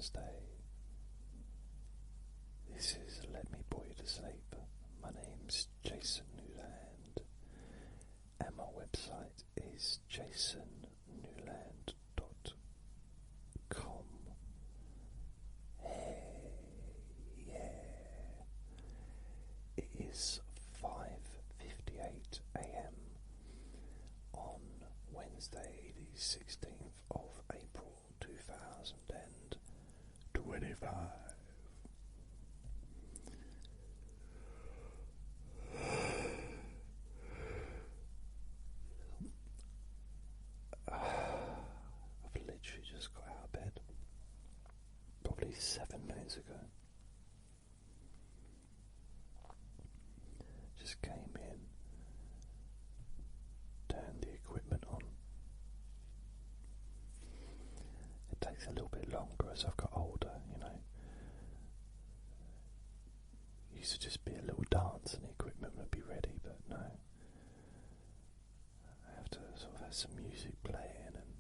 Wednesday. This is Let Me Bore You to Sleep. My name's Jason Newland, and my website is jasonnewland.com. Hey, yeah. It is 5:58 a.m. on Wednesday, the 16th of April 2025. I've literally just got out of bed, probably 7 minutes ago. Just came in, turned the equipment on. It takes a little bit longer as I've got older, you know. It used to just be a little dance and the equipment would be ready, but no. I have to sort of have some music playing and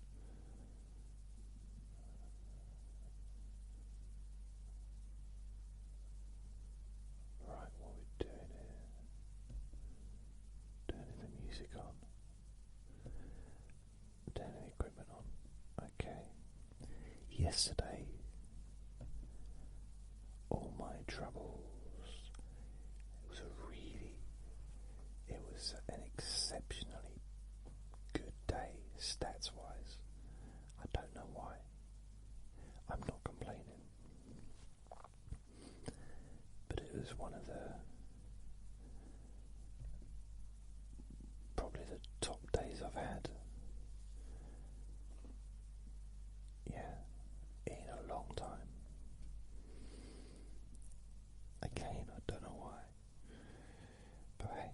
right, what we're doing here, turning the music on, turning the equipment on. Okay. Yesterday, all my troubles, it was an exceptionally good day, stats wise. I don't know why. I'm not complaining. But it was one of probably the top days I've had. Yeah, in a long time. Again, I don't know why. But hey,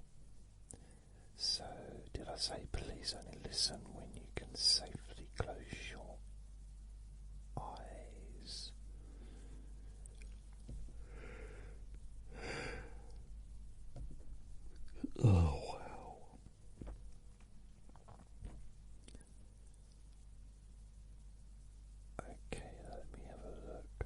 so did I say please only listen when you can safely close your eyes? Oh wow. Okay, let me have a look.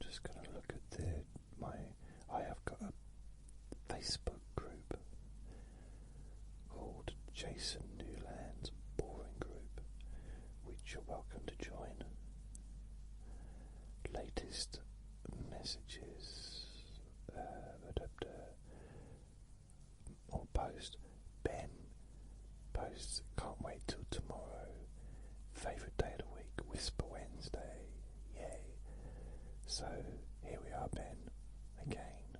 Just gonna look at I have got a Facebook group called Jason Newland's Boring Group, which you're welcome to join. Latest messages or post. Ben posts, can't wait till tomorrow. Favourite day of the week, Whisper Wednesday. Yay. So here we are, Ben, again.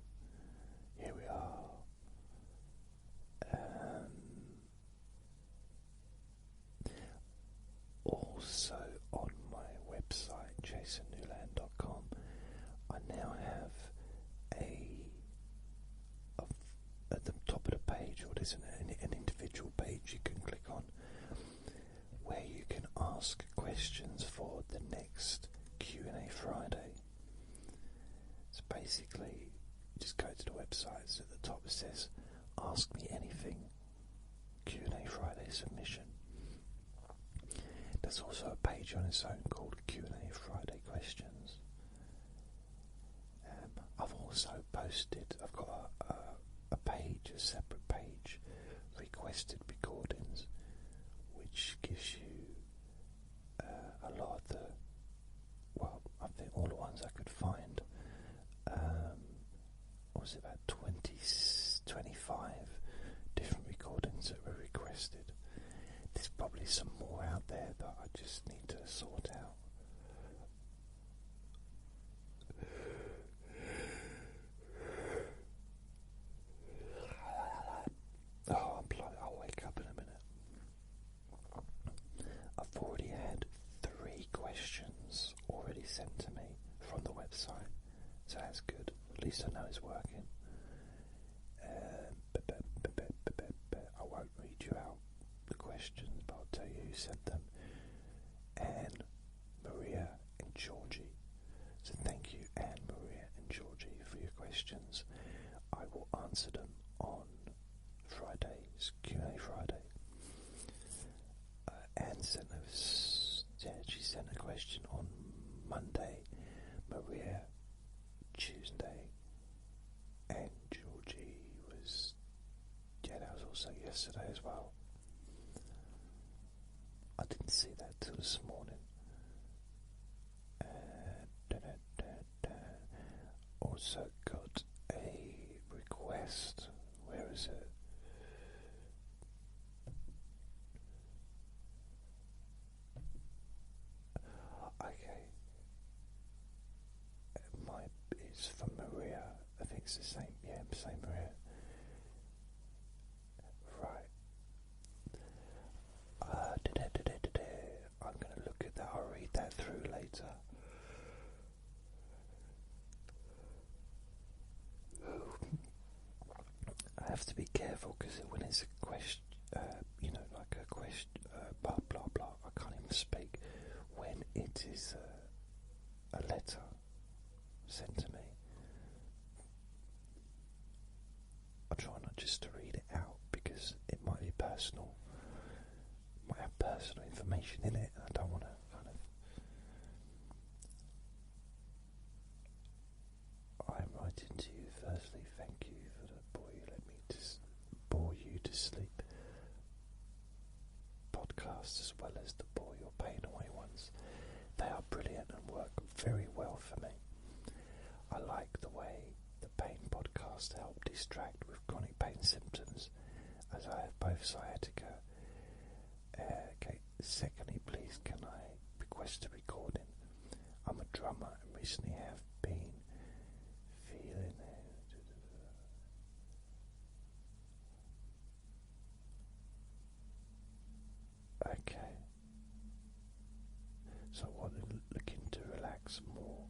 Here we are. Also on my website, jasonnewland.com, I now have at the top of the page, or there's an individual page you can click on, where you can ask questions for the next Q&A Friday. So basically, just go to the website, so at the top it says Ask Me Anything, Q&A Friday submission. There's also a page on its own called Q&A Friday Questions. I've also posted, I've got a page, a separate page, requested recordings, which gives you a lot of the, well, I think all the ones I could find. What was it, about 25 different recordings that were requested. There's probably some more out there that I just need to sort out. Oh, I'll wake up in a minute. I've already had 3 questions already sent to me from the website, so that's good. At least I know it's working. I won't read you out the questions, but I'll tell you who sent them. And Maria and Georgie. So thank you, Anne, Maria and Georgie, for your questions. I answer them on Friday's Q&A Friday. Anne she sent a question on Monday, Maria Tuesday, and Georgie was, that was also yesterday as well. I didn't see that till this morning. Also got a request. Where is it? Okay. It's from Maria. I think it's the same. Yeah, same Maria. Right. I'm going to look at that. I'll read that through later. I have to be careful because when it's a question, like a question, blah blah blah, I can't even speak. When it is a letter sent to me, I try not just to read it out because it might be personal, might have personal information in it, and I don't want to I'm writing to you. Firstly, thank you for the bore you to sleep podcast, as well as the Bore Your Pain Away ones. They are brilliant and work very well for me. I like the way the pain podcast help distract with chronic pain symptoms, as I have both sciatica. Okay. Secondly, please can I request a recording? I'm a drummer and recently have been feeling it. Okay. So I want to looking to relax more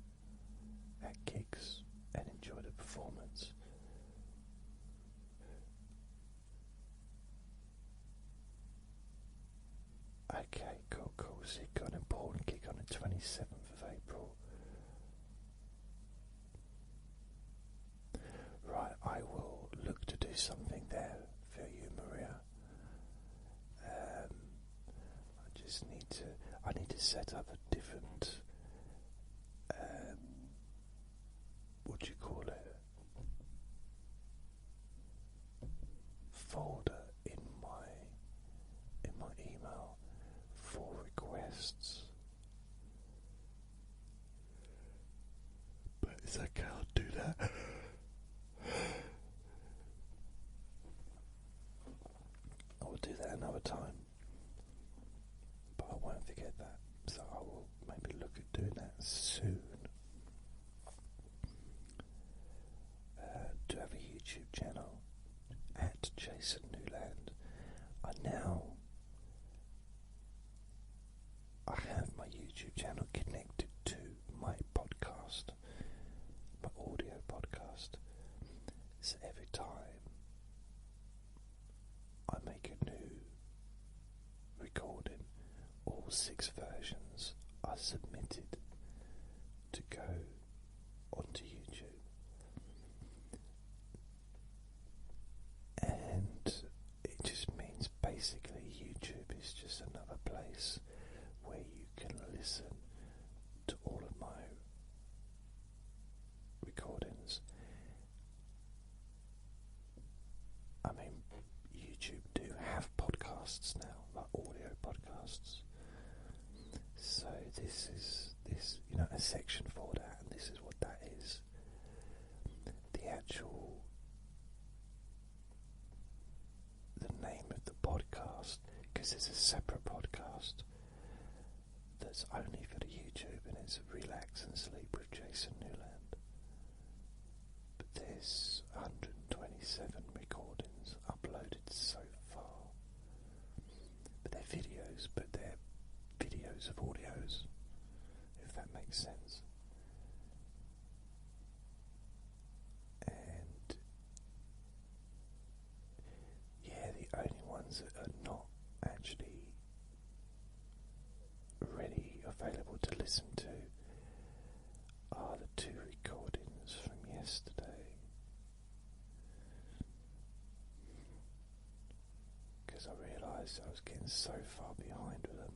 at gigs and enjoy the performance. Okay, cool. So you've got an important gig on the 27th of April. Right, I will look to do something there for you, Maria. I need to set up a different, what do you call it, folder in my email for requests. But it's okay, I'll do that. I will do that another time. But I won't forget that, so I will maybe look at doing that soon. Do have a YouTube channel at Jason Newland. I have my YouTube channel connected to my podcast, my audio podcast. So every time I make a new recording, all 6 versions are submitted to go onto YouTube. And it just means basically YouTube is just another place where you can listen to all of my recordings. I mean, YouTube do have podcasts now, like audio podcasts. So this is a section for that, and this is what that is. The name of the podcast, because it's a separate podcast that's only for the YouTube, and it's Relax and Sleep with Jason Newland. But there's 127 recordings uploaded so far. But they're videos of audios, if that makes sense. And yeah, the only ones that are not actually ready, available to listen to, are the 2 recordings from yesterday. because I realised I was getting so far behind with them.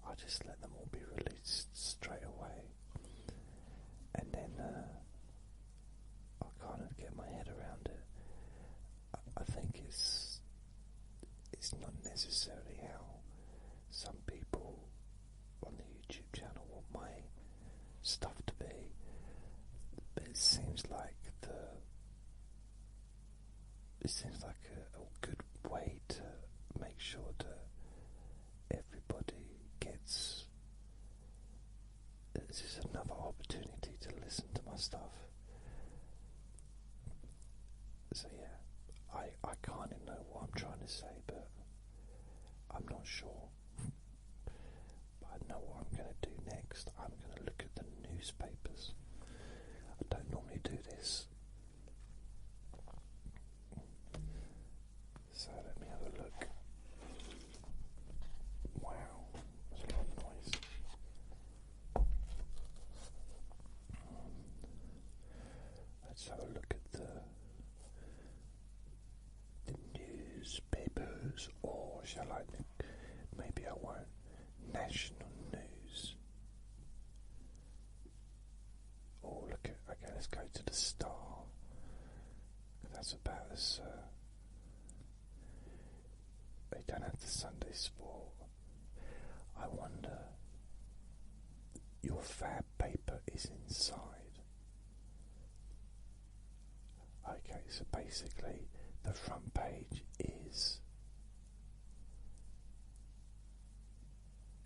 I just let them all be released straight away, and then I kind of get my head around it. I think it's not necessarily how some people on the YouTube channel want my stuff to be, but it seems like a good way to make sure that everybody gets. This is another opportunity to listen to my stuff. So yeah, I kind of know what I'm trying to say, but I'm not sure. But I know what I'm going to do next. I'm going to look at the newspapers. I don't normally do this. So let me have a look. Wow, there's a lot of noise. Let's have a look at the newspapers, or shall I? Maybe I won't. National news. Oh, look at. Okay, let's go to the Star. That's about as. They don't have the Sunday Sport. I wonder. Your fab paper is inside. Okay, so basically the front page is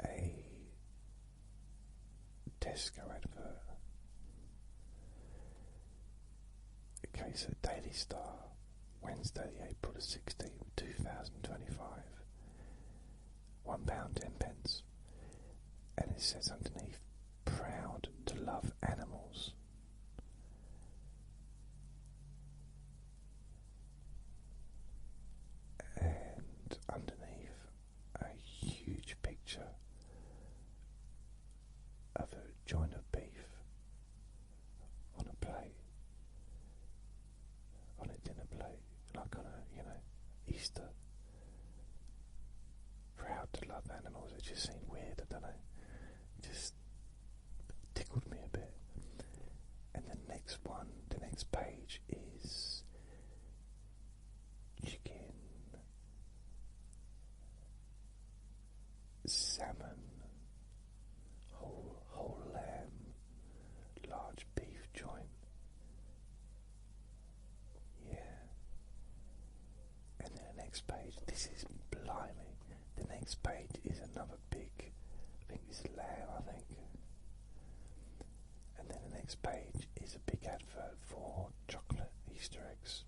a Tesco advert. Okay, so Daily Star, Wednesday, April the 16th, 2025. £1.10. And it says underneath, proud to love animals. And underneath, a huge picture of a joint of beef on a plate, on a dinner plate, like on a, Easter. Proud to love animals. It just seemed weird, I don't know. It just tickled me a bit. And the next page is chicken, salmon, whole lamb, large beef joint. Yeah. And then the next page, this is blimey. The next page is another big, I think it's lamb, I think. And then the next page is a big advert for chocolate Easter eggs.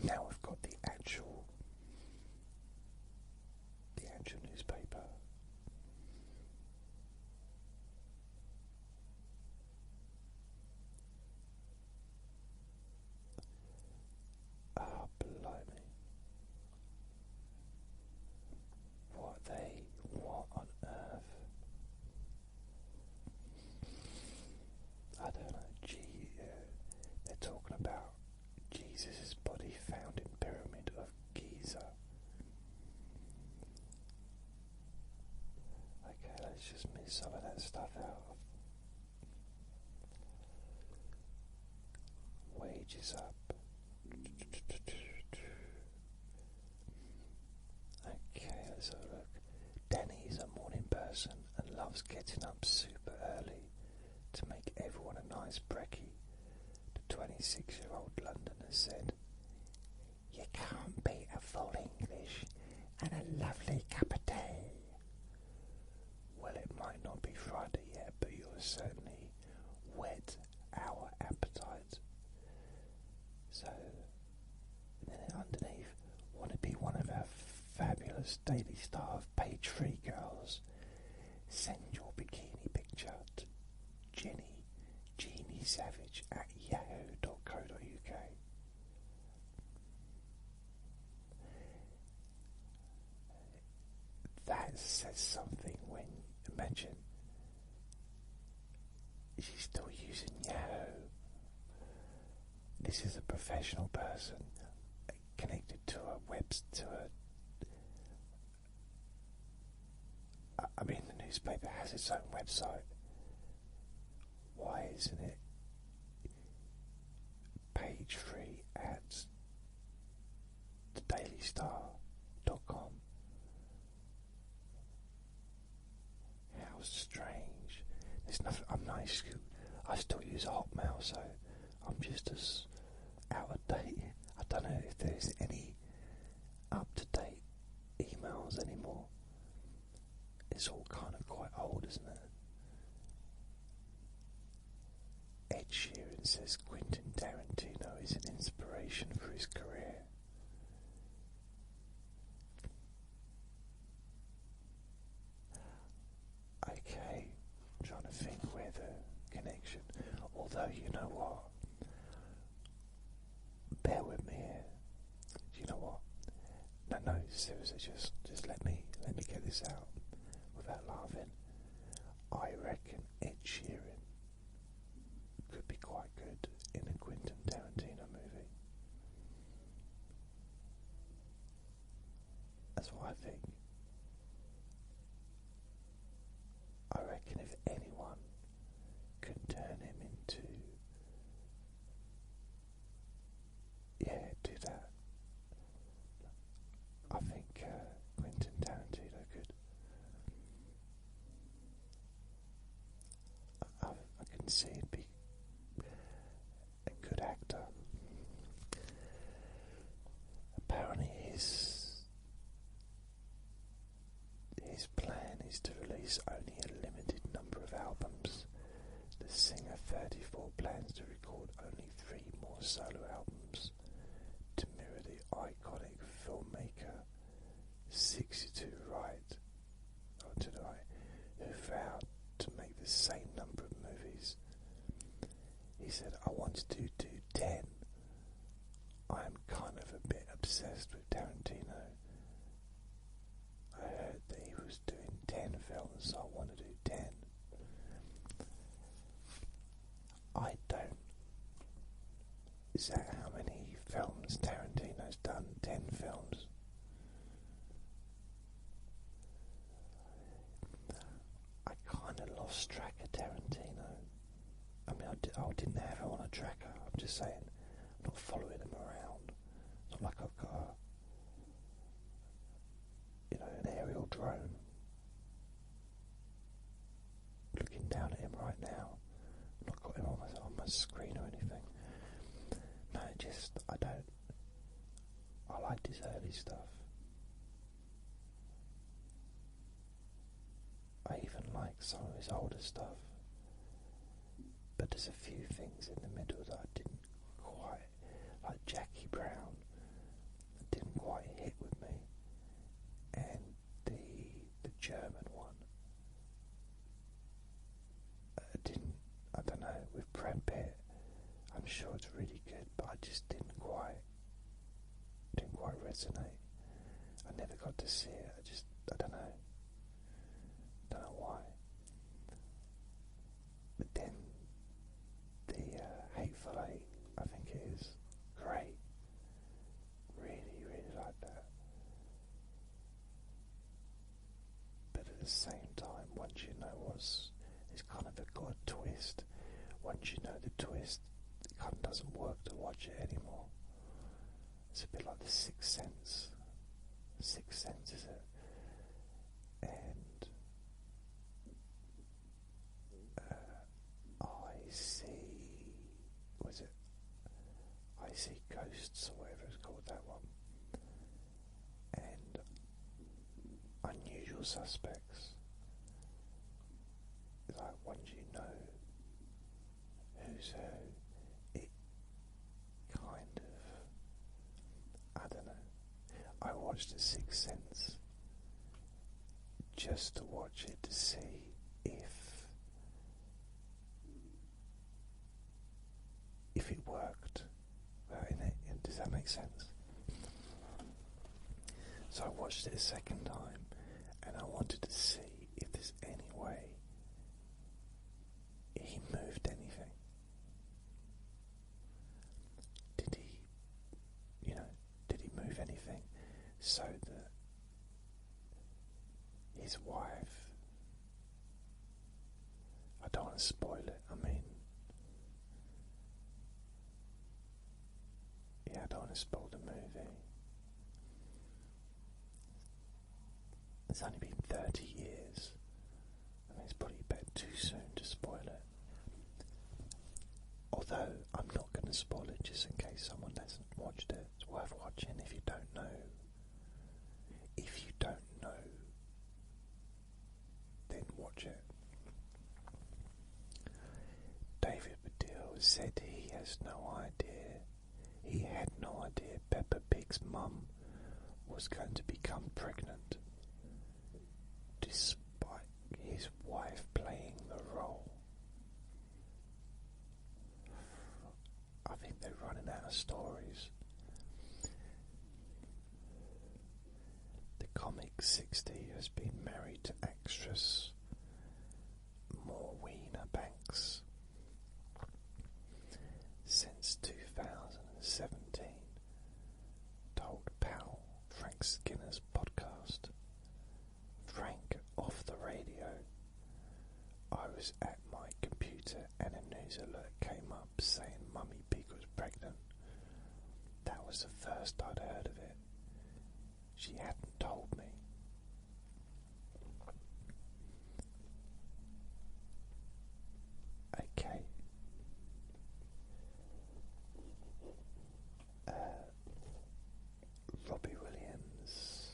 Now we've got the actual newspaper. Ah, blimey. What on earth? I don't know. They're talking about Jesus' body found in Pyramid of Giza. Okay, let's just miss some of that stuff out. Wages up. Okay, let's have a look. Danny's a morning person and loves getting up super early to make everyone a nice brekkie. The 26-year-old Londoner said, "You can't beat a full English and a lovely cup of tea." Well, it might not be Friday yet, but you'll certainly whet our appetite. So, and then underneath, want to be one of our fabulous Daily Star of page 3 girls? Send your bikini picture to Jeannie Savage at yahoo.co.uk. That says something when, imagine, she's still using Yahoo. This is a professional person connected to a newspaper has its own website. Why isn't it page 3 at thedailystar.com? How strange. There's nothing. I still use Hotmail, so I'm just as out of date. I don't know if there's any up-to-date emails anymore. It's all kind of quite old, isn't it? Ed Sheeran says Quentin Tarantino is an inspiration for his career. Okay, I'm trying to think where the connection. Although, you know what? Bear with me here. You know what? No, seriously, just let me get this out without laughing. I reckon Ed Sheeran could be quite good in a Quentin Tarantino movie. That's what I think. I reckon if anyone can turn him into, do that, I think Quentin Tarantino could. I can see he'd be a good actor. Apparently his plan is to release only a limited number of albums. The singer 34 plans to record only 3 more solo albums to mirror the iconic filmmaker 62 who vowed to make the same number of movies. He said, I want to do 10. I am kind of a bit obsessed with Tarantino. I heard that he was doing 10 films, so I want to do 10. I don't. Is that how many films Tarantino's done? 10 films? I kind of lost track of Tarantino. I mean, I didn't have him on a tracker. I'm just saying, I'm not following him around. It's not like I've got an aerial drone looking down at him right now. I've not got him on my screen or anything. No, I liked his early stuff. I even like some of his older stuff. But there's a few things in the middle that I didn't quite, like Jackie Brown, didn't quite hit with me. And the German one, I don't know, with Brad Pitt, I'm sure it's really good, but I just didn't quite resonate. I never got to see it. I don't know why. But then the Hateful Eight, I think it is great. Really, really like that. But at the same time, once you know it's kind of got a twist. Once you know the twist, it kind of doesn't work to watch it anymore. It's a bit like The Sixth Sense. The Sixth Sense, is it? And I see Ghosts or whatever it's called, that one. And Unusual Suspects. Like, once you know who's who, it kind of, I don't know. I watched The Sixth Sense just to watch it to see if it worked. Does that make sense? So I watched it a second time, and I wanted to see if there's any way he moved anything. Did he move anything so that his wife to spoil it. I mean, yeah, I don't want to spoil the movie. It's only been 30 years. I mean, it's probably a bit too soon to spoil it. Although, I'm not going to spoil it just in case someone hasn't watched it. It's worth watching if you don't know. If you don't know, then watch it. David Baddiel said he has no idea. He had no idea Peppa Pig's mum was going to become pregnant, despite his wife playing the role. I think they're running out of stories. The comic 60 has been married to actress Morweena Banks since 2017, told pal Frank Skinner's podcast. Frank, off the radio, I was at my computer and a news alert came up saying Mummy Pig was pregnant. That was the first I'd heard of it. She hadn't told me. Okay. Robbie Williams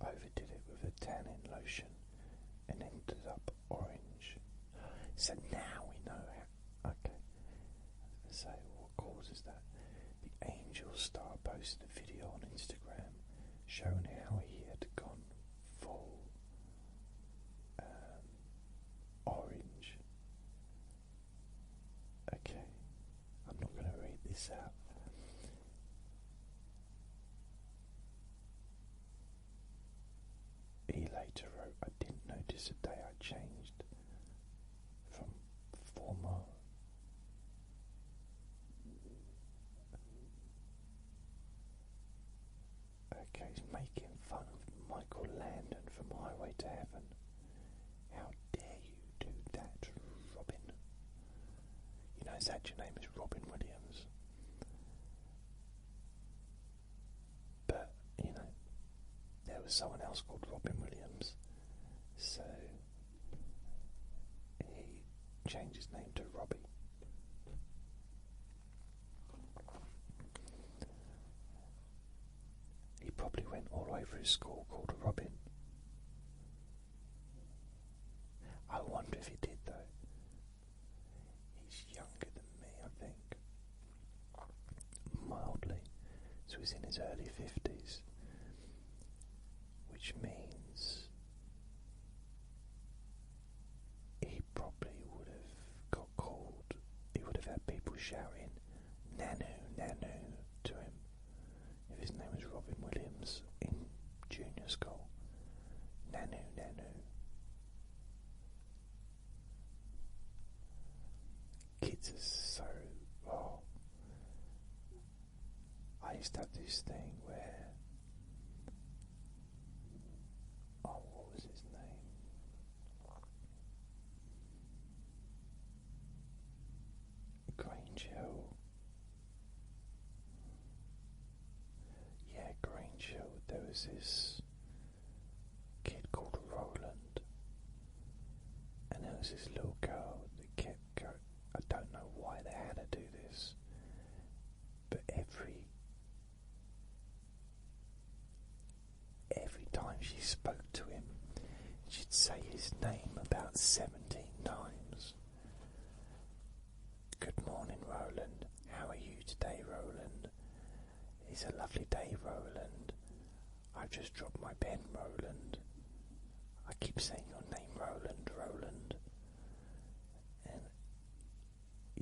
overdid it with a tanning lotion and ended up orange. So now we know how. Okay. I was going to say, what causes that? The Angel star posted a video on Instagram showing how he had gone full orange. Okay. I'm not going to read this out. He later wrote, I didn't notice the day I changed from former okay, he's making fun of Michael Landon from Highway to Heaven. How dare you do that, Robin? You know, that your name is Robin Williams. But, you know, there was someone else called Robin Williams. So, he changed his name to Robbie. He probably went all the way through school called Robin. I wonder if he did though. He's younger than me, I think. Mildly. So he's in his early 50s. Which means he probably would have got called. He would have had people shouting Nanu, Nanu to him if his name was Robin Williams in junior school. Nanu, Nanu. Kids are so... Oh. I used to have this thing where... Oh, what was his name? Grange Hill. Yeah, Grange Hill. There was this kid called Roland, and there was this little girl that kept going. I don't know why they had to do this, but every time she spoke to him, she'd say his name about 17 times. Good morning, Roland. How are you today, Roland? It's a lovely day, Roland. I've just dropped my pen, Roland. I keep saying your name, Roland, Roland. And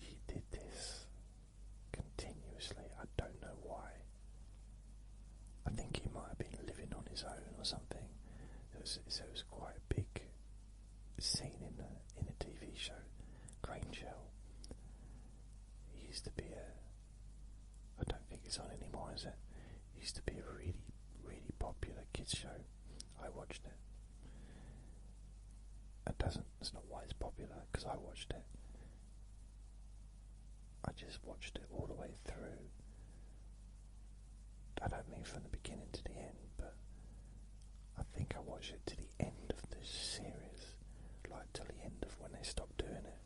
she did this continuously. I don't know why. I think he might have been living on his own or something. So it was quite a big scene in a TV show. Grange Hill. He used to be I don't think it's on anymore, is it? It used to be a really, really popular kids show. I watched it. doesn't. It's not why it's popular, because I watched it. I just watched it all the way through. I don't mean from the beginning to the end, but I think I watched it to the end of the series, like till the end of when they stopped doing it.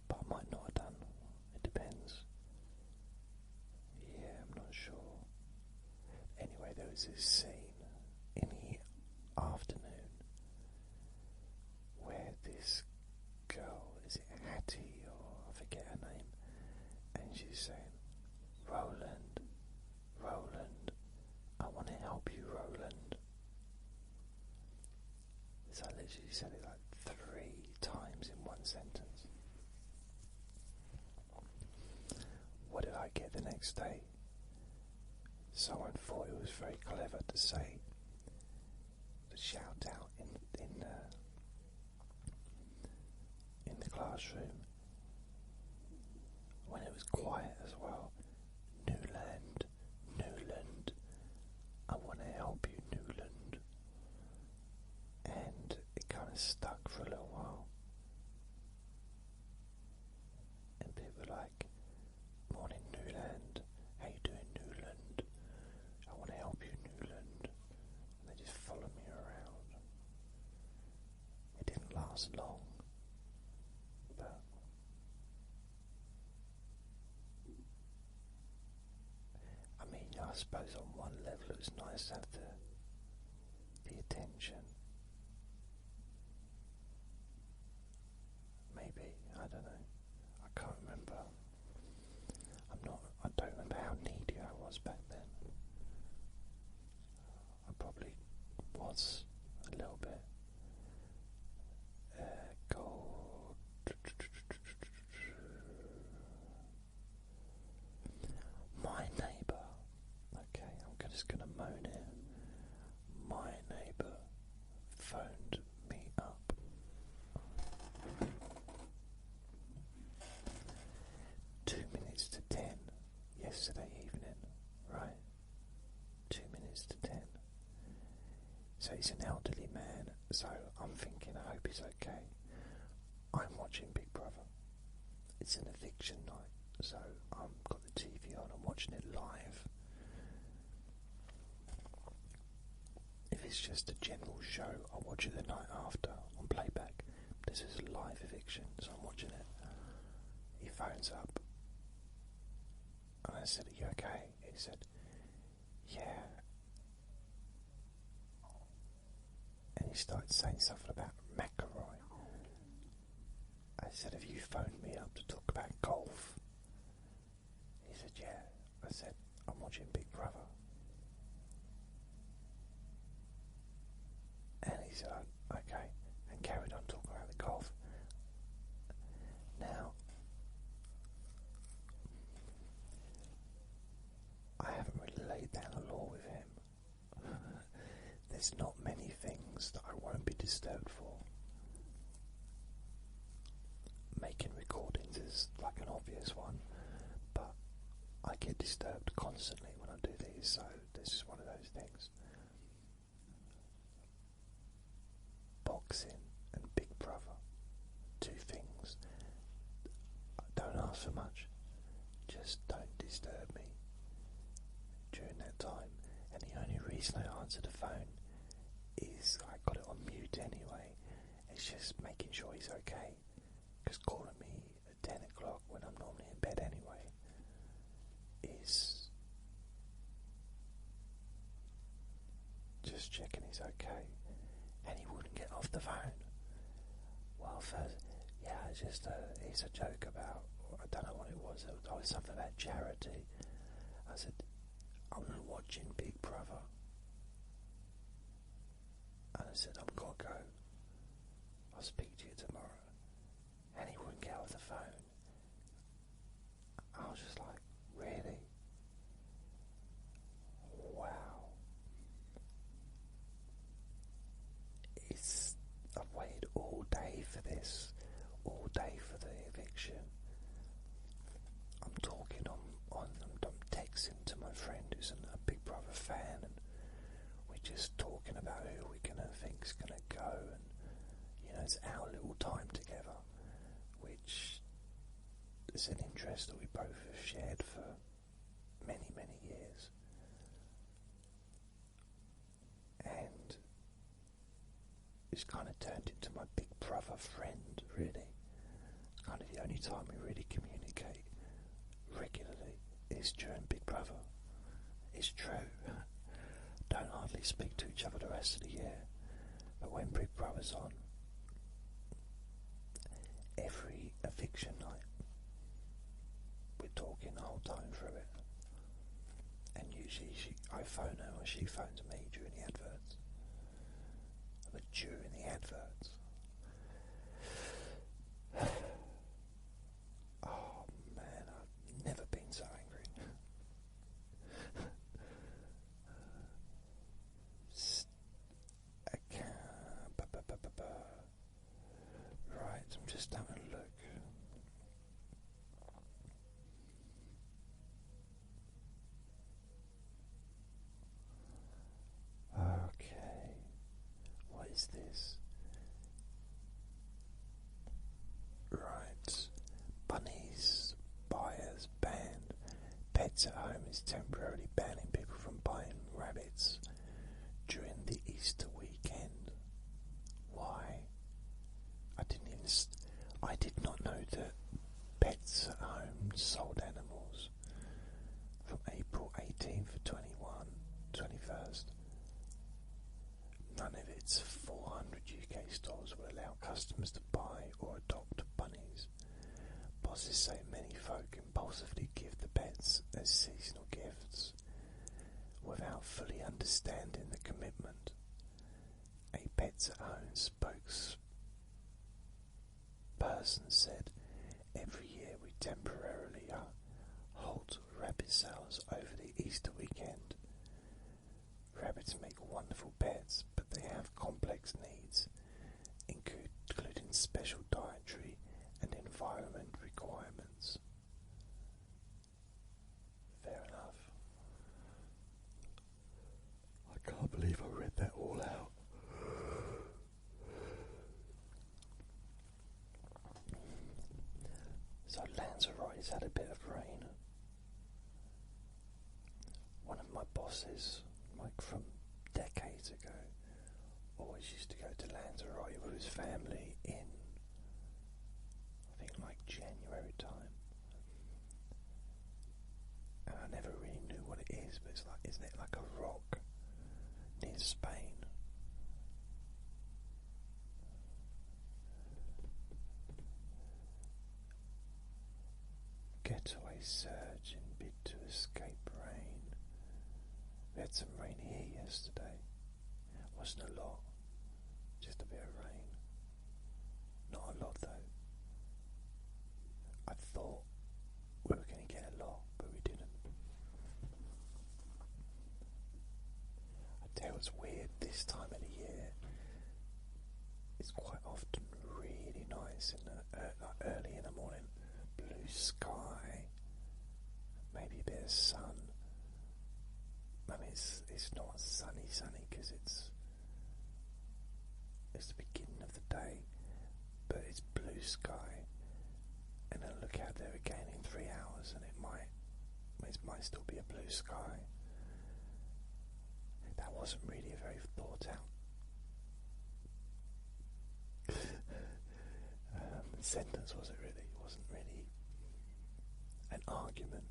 But I might not have done. It depends. Yeah, I'm not sure. Anyway, there was this scene in the afternoon where this girl, is it Hattie or I forget her name, and she's saying, Roland, Roland, I want to help you, Roland. So I literally said it like 3 times in one sentence. What did I get the next day? Someone thought it was very clever to say, to shout out in the classroom when it was quiet as well. Newland, Newland, I want to help you, Newland. And it kind of stuck for a little while. And people were like, morning, Newland, how you doing, Newland? I want to help you, Newland. And they just followed me around. It didn't last long, but I mean, I suppose on one level it was nice to have the attention. Maybe, I don't know. I can't remember. I don't remember how needy I was back then. I probably was a little bit. God. My neighbour. Okay, I'm just going to moan here. My neighbour phoned me up. 2 minutes to 10 yesterday evening, right? 2 minutes to 10. So he's an elderly man, so I'm thinking, I hope he's okay. I'm watching Big Brother. It's an eviction night, so I've got the TV on, I'm watching it live. If it's just a general show, I'll watch it the night after on playback. This is a live eviction, so I'm watching it. He phones up, and I said, are you okay? He said, yeah. And he started saying something about McElroy. I said, have you phoned me up to talk about golf? He said, yeah. I said, I'm watching Big Brother. And he said, okay, and carried on talking about the golf. Now, I haven't really laid down a law with him. There's not many things that I won't be disturbed for. Making recordings is like an obvious one, but I get disturbed constantly when I do these, so this is one of those things. Boxing and Big Brother, 2 things. Don't ask for much, just don't disturb me during that time. And the only reason I answer the phone is I got it on mute anyway. It's just making sure he's okay, because calling me at 10 o'clock when I'm normally in bed anyway is just checking he's okay. And he wouldn't get off the phone. Well, first, yeah, it's a joke about, I don't know what it was something about charity. I said, I'm watching Big Brother. And I said, I've got to go. I'll speak to you tomorrow. And he wouldn't get off the phone. I was just like, really? Wow. I've waited all day for this. All day for the eviction. I'm talking I'm texting to my friend who's a Big Brother fan, and we're just talking about who we're gonna think's gonna go, and it's our little time together, which is an interest that we both have shared for many, many years. And it's kind of turned into my big brother friend, really. It's kind of the only time we really communicate regularly is during Big Brother. It's true. Don't hardly speak to each other the rest of the year, but when Big Brother's on, every eviction night, we're talking the whole time through it. And usually I phone her or she phones me during the adverts. But during the adverts, oh man, I've never been so angry. Right, I'm just having a look. Okay, what is this? Right, bunnies, buyers banned. Pets at home is temporarily banning people from buying rabbits during the Easter weekend. Why? I did not know that Pets at Home sold animals from April 18th to 21st. None of its 400 UK stores will allow customers to buy or adopt bunnies. Bosses say many folk impulsively give the pets as seasonal gifts without fully understanding the commitment. A Pets at Home spokesperson said, "Every year we temporarily halt rabbit sales over the Easter weekend. Rabbits make wonderful pets, but they have complex needs, including special dietary and environment requirements." Fair enough. I can't believe I read that all out. So Lanzarote's had a bit of rain. One of my bosses, like from decades ago, always used to go to Lanzarote with his family in, I think, like January time. And I never really knew what it is, but it's like, isn't it like a rock near Spain? Getaway surge in bid to escape rain. We had some rain here yesterday. Wasn't a lot, just a bit of rain. Not a lot though. I thought we were going to get a lot, but we didn't. I tell you what's weird, this time of the year, it's quite often really nice in the, like early in the morning. Blue sky, maybe a bit of sun. I mean, it's not sunny because it's the beginning of the day, but it's blue sky. And then look out there again in 3 hours, and it might still be a blue sky. That wasn't really a very thought out sentence, was it really? It wasn't really an argument.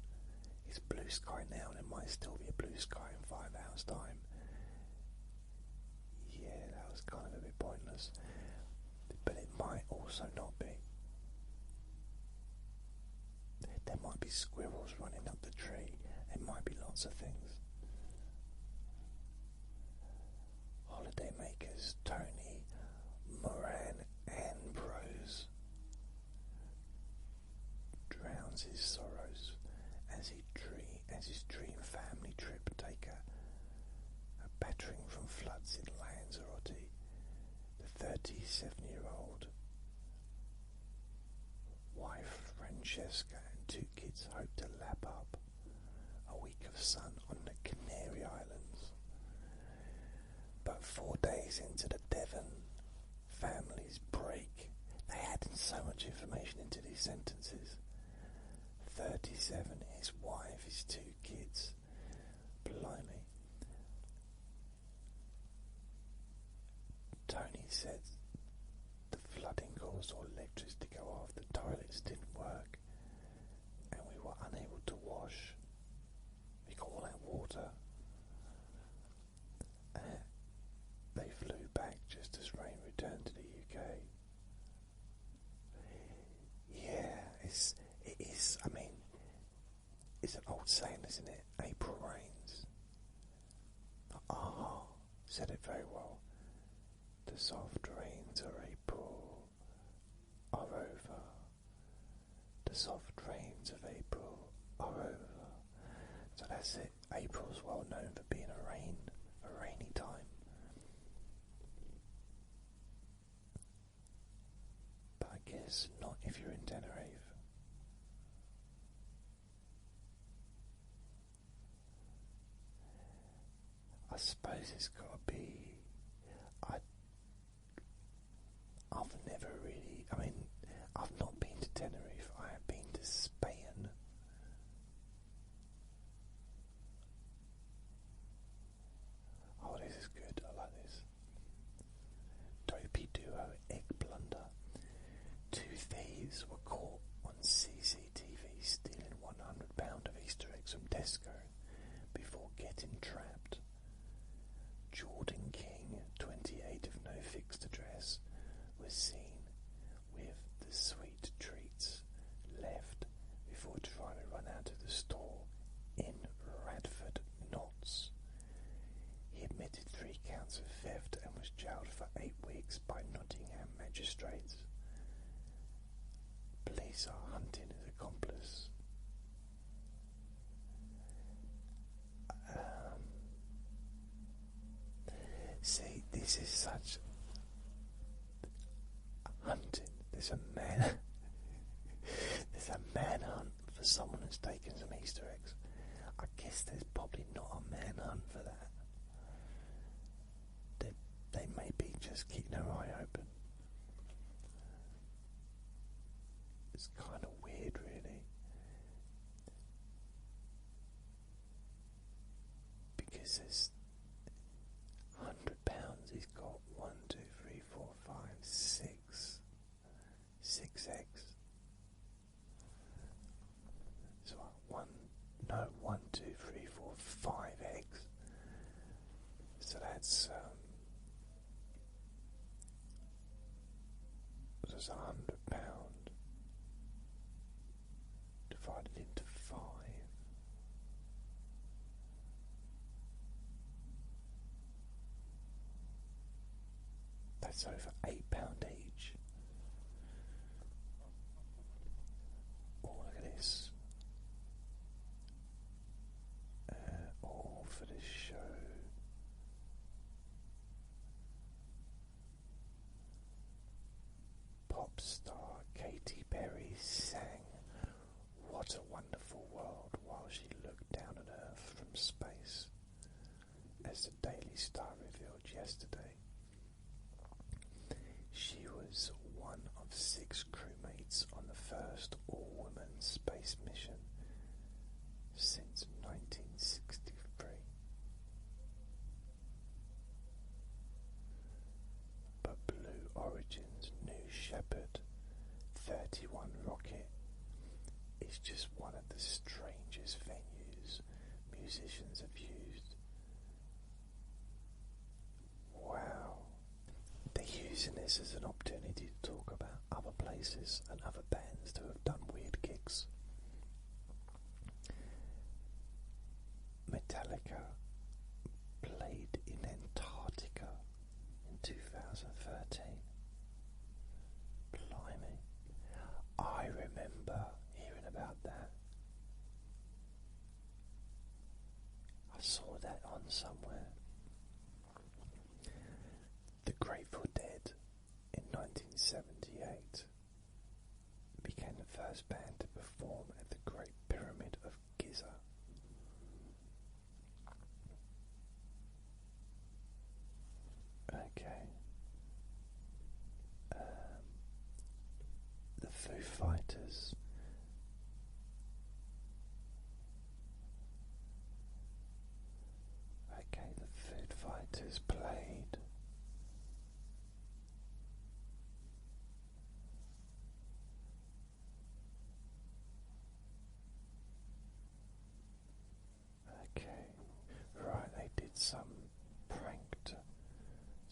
It's blue sky now, and it might still be a blue sky in 5 hours' time. Yeah, that was kind of a bit pointless. But it might also not be. There might be squirrels running up the tree. There might be lots of things. Holiday makers Tony Moran Ambrose drowns his sorrows as his dream family trip take a battering from floods in Lanzarote. The 37-year-old wife Francesca and 2 kids hope to lap up a week of sun on the Canary Islands. But 4 days into the Devon family's brave so much information into these sentences. 37, his wife, his 2 kids. Blimey. Tony said the flooding caused all electricity to go off, the toilets didn't work, and we were unable to wash. We got all that water. They flew back just as rain returned to the UK. Yeah, it is. I mean, it's an old saying, isn't it? April rains. Ah, said it very well. The soft rains of April are over. The soft rains of April are over. So that's it. April's well known for being a rainy time. But I guess not if you're in Tenerife. I suppose it's got to be. I've never really. I mean, I've not been to Tenerife. I have been to Spain. Oh, this is good. I like this. Dopey duo egg blunder. 2 thieves were caught on CCTV stealing £100 of Easter eggs from Tesco before getting trapped. Jordan King, 28, of no fixed address, was seen with the sweet treats left before trying to run out of the store in Radford Knots. He admitted 3 counts of theft and was jailed for 8 weeks by Nottingham magistrates. Police are hunting his accomplice. See, this is such hunting. There's a manhunt for someone who's taken some Easter eggs. I guess there's probably not a manhunt for that. They may be just keeping their eye open. It's kind of weird, really, because there's £100. He's got 1, 2, 3, 4, 5, 6 eggs. So 1, 2, 3, 4, 5 eggs. So that's £100 divided into 5. That's over £8 each. Oh, look at this. All for this show. Pop star Katy Perry sang "What a Wonderful World" while she looked down at Earth from space, as the Daily Star revealed yesterday. She was one of 6 crewmates on the first all-women space mission since 1963. But Blue Origin's New Shepard 31 rocket is just one of the strangest venues musicians have used. Wow. They're using this as an opportunity to talk about other places and other bands who have done weird gigs. Metallica played in Antarctica in 2013. Blimey. I remember hearing about that. I saw that on somewhere. The Grateful Dead in 1978 became the first band to perform at the Great Pyramid of Giza. Okay.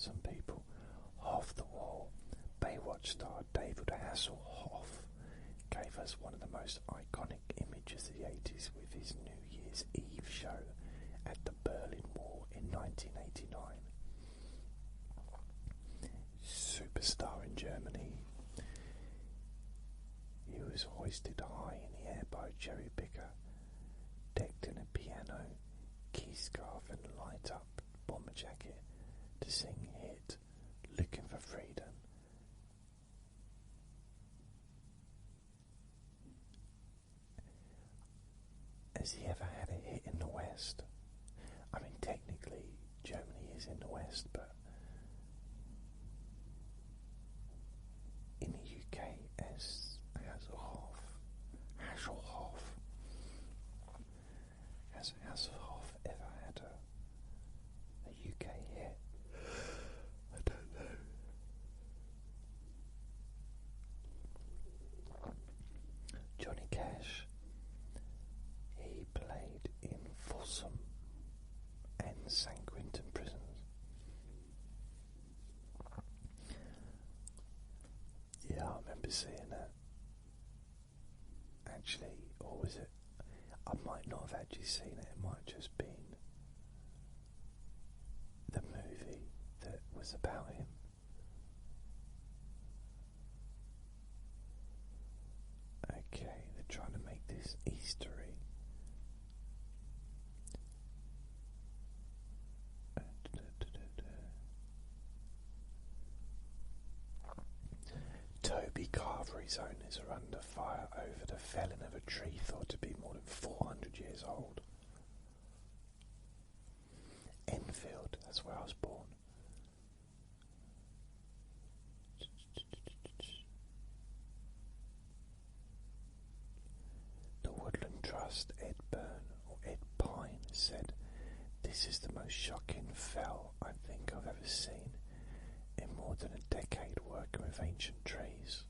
some people. Off the wall, Baywatch star David Hasselhoff gave us one of the most iconic images of the 80s with his New Year's Eve show at the Berlin Wall in 1989. Superstar in Germany, he was hoisted high in the air by a cherry picker, decked in a piano, key scarf and light-up bomber jacket to sing hit Looking for Freedom. Has he ever had a hit in the West? I mean, technically, Germany is in the West, but in the UK, as Hasselhoff ever had a UK hit? I don't know. Johnny Cash, he played in Folsom and San Quentin prisons. Yeah, I remember seeing that. Actually, or was it? I might not have actually seen it. It might have just been the movie that was about him. Okay, they're trying to make this Eastery. Toby Carvery's owners are under fire over the felling of a tree thought to be more than 400 years old. Enfield, that's where I was born. The Woodland Trust, Ed Byrne, or Ed Pine, said, "This is the most shocking fell I think I've ever seen in more than a decade working with ancient trees."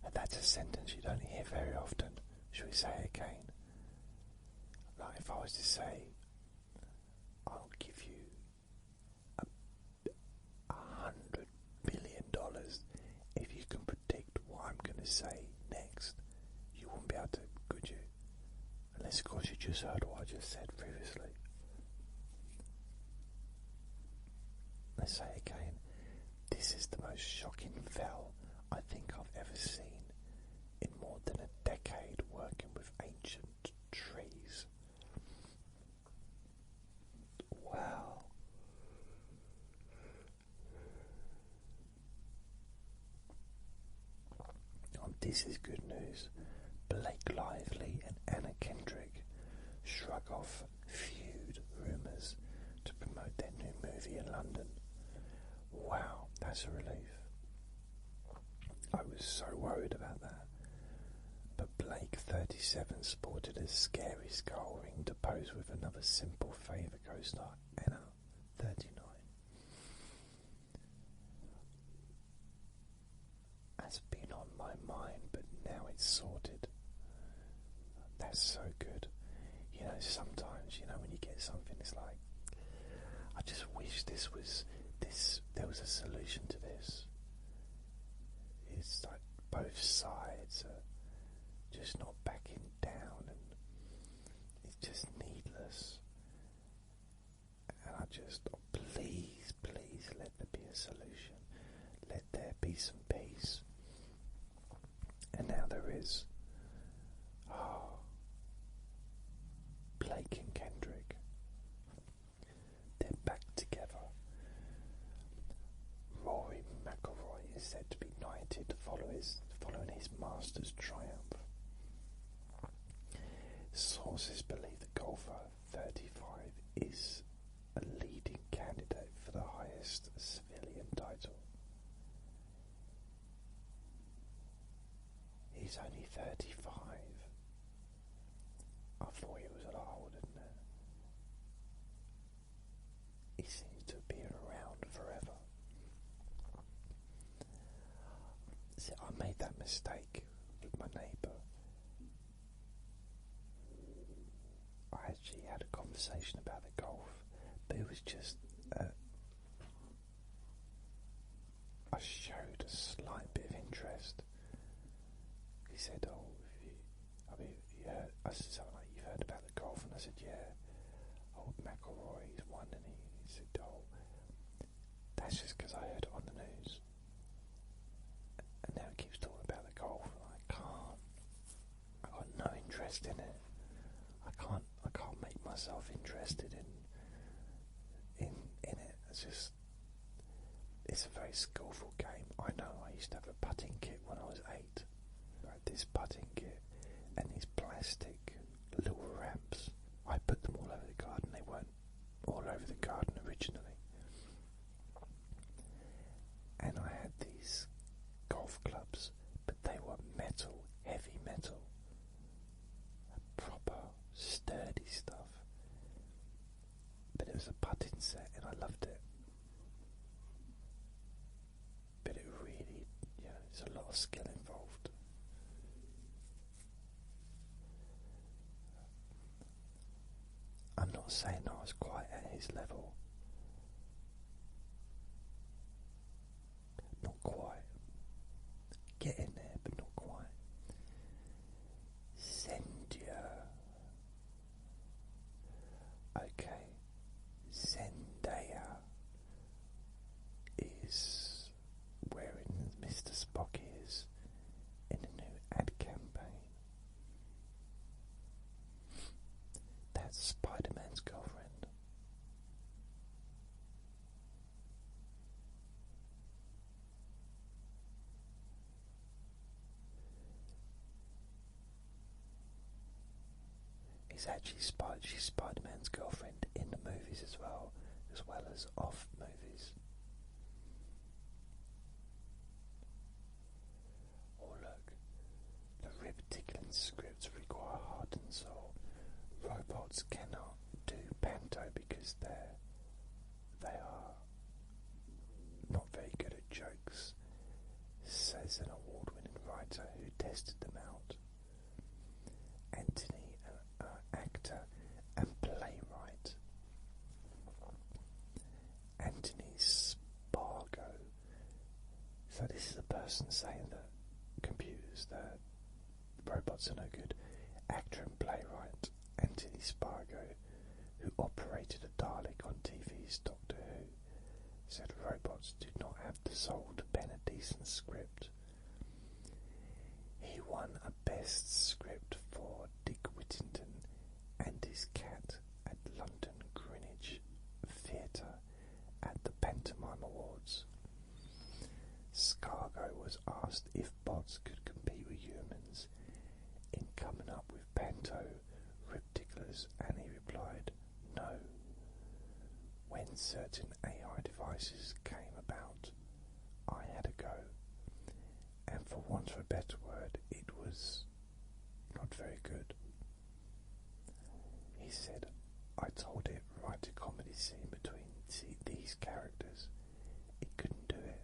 And that's a sentence you don't hear very often. Shall we say it again? Like if I was to say, I'll give you $100 billion if you can predict what I'm going to say next. You wouldn't be able to, could you? Unless of course you just heard what I just said previously. Let's say it again. This is the most shocking fell I think I've ever seen in more than a decade working with ancient trees. Wow. This is good news. Blake Lively and Anna Kendrick shrug off feud rumours to promote their new movie in London. Wow, that's a relief. I was so worried about that. But Blake, 37, sported a scary skull ring to pose with another Simple Favour co-star, Anna, 39. That's been on my mind, but now it's sorted. That's so good. You know, sometimes, you know, when you get something, it's like, I just wish there was a solution to this. It's like both sides are just not backing down, and it's just needless. And I just, please, let there be a solution. Let there be some peace. And now there is. Blake and Kendrick. They're back together. Rory McIlroy is said to be knighted following his Masters triumph. Sources believe the golfer, 35, is a leading candidate for the highest civilian title. He's only 35. I thought he was a lot older than that. He seems to be around forever. See, I made that mistake with my neighbour. I actually had a conversation about the golf, but it was just I showed a slight bit of interest. He said, "Oh, I said something like, you've heard about the golf?" And I said, "Yeah. Oh, McIlroy's won." And he said, "Oh, that's just because I heard it on the news." And now he keeps talking about the golf, and I got no interest in it. I can't make myself interested in it. It's a very skillful game. I know I used to have a putting kit when I was 8. I had this putting kit and these plastic little ramps. I put them all over the garden. They weren't all over the garden originally. And I had these golf clubs, but they were metal, heavy metal, proper sturdy stuff. But it was a putting set and I loved it. But it really, there's a lot of skill involved. I'm not saying I was quite at his level. Not quite. Getting there, but not quite. Zendia. Okay. Zendaya is wearing Mr. Spock is in a new ad campaign. That's Spider-Man's girlfriend. She's Spider-Man's girlfriend in the movies as well as off movies. Oh look, the rib-tickling scripts require heart and soul. Robots cannot do panto because they are not very good at jokes, says an award-winning writer who tested them out. Anthony, an actor and playwright. Anthony Spargo. So this is a person saying that that robots are no good. Actor and playwright Anthony Spargo, who operated a Dalek on TV's Doctor Who, said robots do not have the soul to pen a decent script. He won a Best Script for Dick Whittington and His Cat at London Greenwich Theatre at the Pantomime Awards. Scargo was asked if bots could compete with humans in coming up with panto ripticklers, and he replied, no. When certain AI devices came about, I had a go, and for want of a better word, it was not very good. He said, I told it write a comedy scene between these characters. It couldn't do it.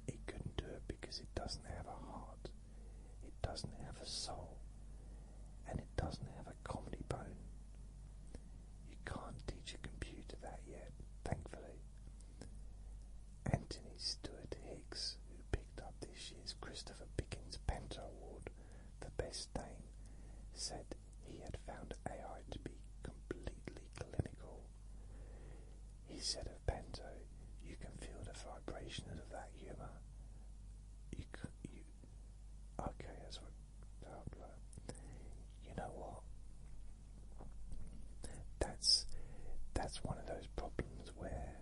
It couldn't do it because it doesn't have a heart, it doesn't have a soul, and it doesn't have a comedy bone. You can't teach a computer that yet, thankfully. Anthony Stewart Hicks, who picked up this year's Christopher Pickens Panto Award for Best Dane, said he had found AI to be completely clinical. He said of Panto, you can feel the vibrations of that humour. Okay, that's what. You know what? That's one of those problems where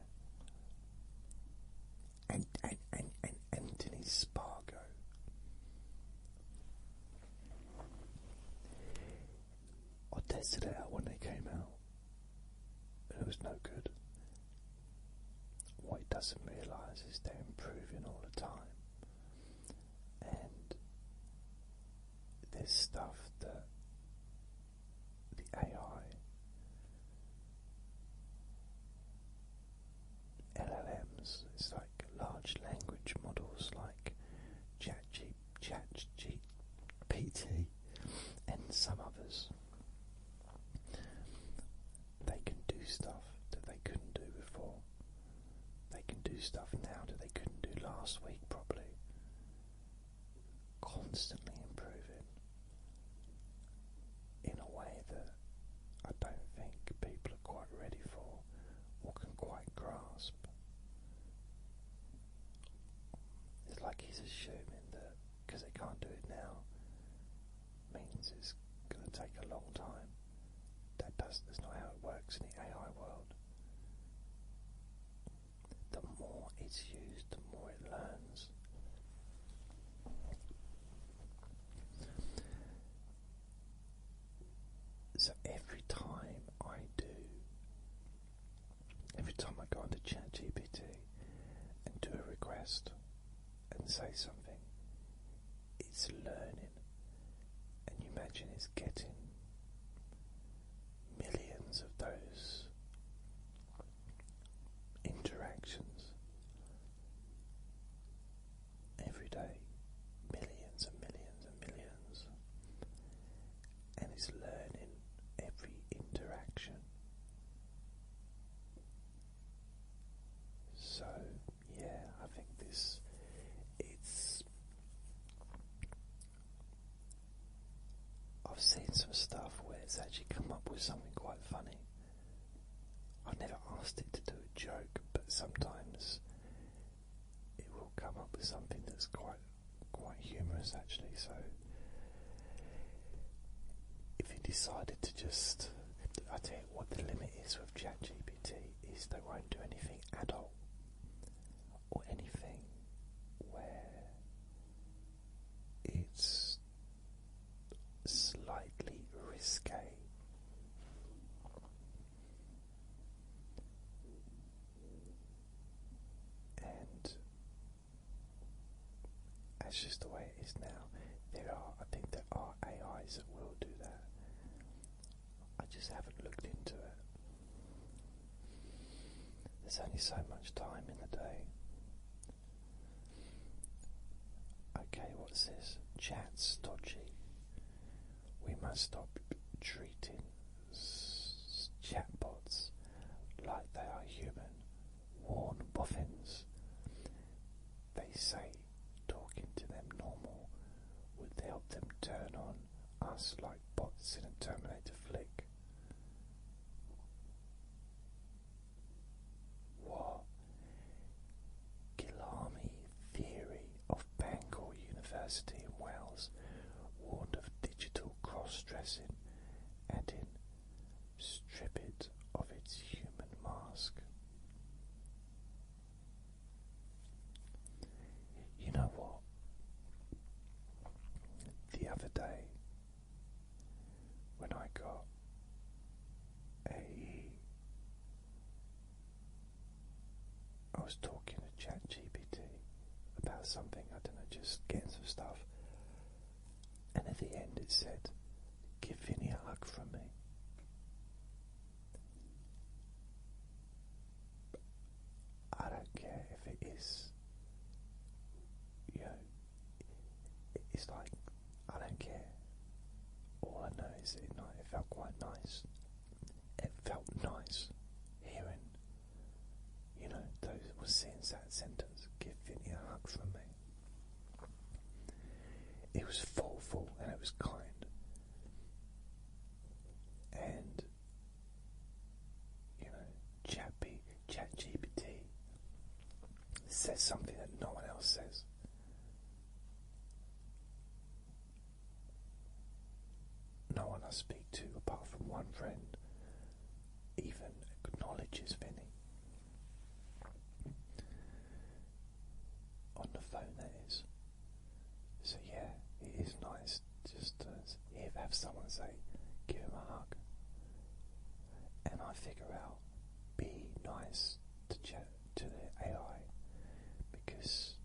and Anthony Spargo. I tested it out when they came out, and it was no good. What he doesn't realise is they're improving all the time, and there's stuff that the AI, LLMs, it's like large language models like ChatGPT and some others, they can do stuff that they couldn't do before. They can do stuff now that they couldn't do last week probably. Constantly improving in a way that I don't think people are quite ready for or can quite grasp. It's like he's assuming that because they can't do it now means it's going to take a long time. That's not how it works in the AI world. The more it's used, the more it learns. So every time I go onto ChatGPT and do a request and say something, it's learning, and you imagine it's getting millions of those interactions every day, millions and millions and millions, and it's learning every interaction. So yeah, I think I've seen some stuff where it's actually come up with something quite funny. I've never asked it to do a joke, but sometimes it will come up with something that's quite humorous actually. So if you decided to just, I tell you what the limit is with ChatGPT is they won't do anything adult or anything where it's slightly risque. And that's just the way it is now. I think there are AIs that will do that. I just haven't looked into it. There's only so much time in the day. Okay, what's this? Chat's dodgy. We must stop treating chatbots like they are human. Warn boffins. They say talking to them normal would help them turn on us like bots in a Terminator flick. What? Gilami theory of Bangor University in Wales warned of digital cross-dressing, adding, strip it of its human mask. You know what? The other day, when I got I was talking to ChatGPT about something, I don't know, just getting some stuff, and at the end it said, "Give Vinny a hug from me." I don't care if it is, it's like, I don't care. All I know is that it felt quite nice. It felt nice hearing, those was saying that sentence, "Give Vinny a hug from me." It was thoughtful and it was kind. And, ChatGPT says something that no one else says. No one I speak to, apart from one friend, even acknowledges Vinny. On the phone, that is. So yeah, it is nice just to have someone say, "Give him a hug." And I figure out, be nice to chat to the AI, because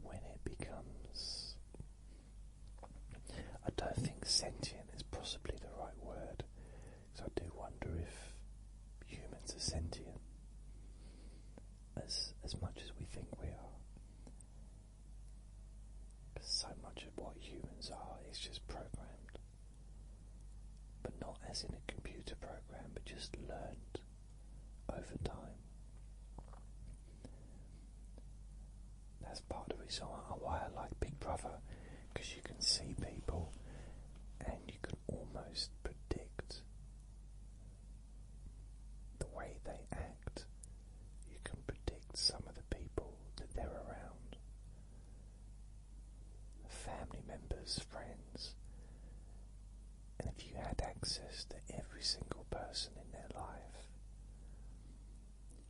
when it becomes, I don't think sentient is possibly the right word, so I do wonder if humans are sentient as much as we think we are. Because so much of what humans are is just programmed, but not as in a computer program, but just learned reason why I like Big Brother, because you can see people and you can almost predict the way they act. You can predict some of the people that they're around, family members, friends, and if you had access to every single person in their life,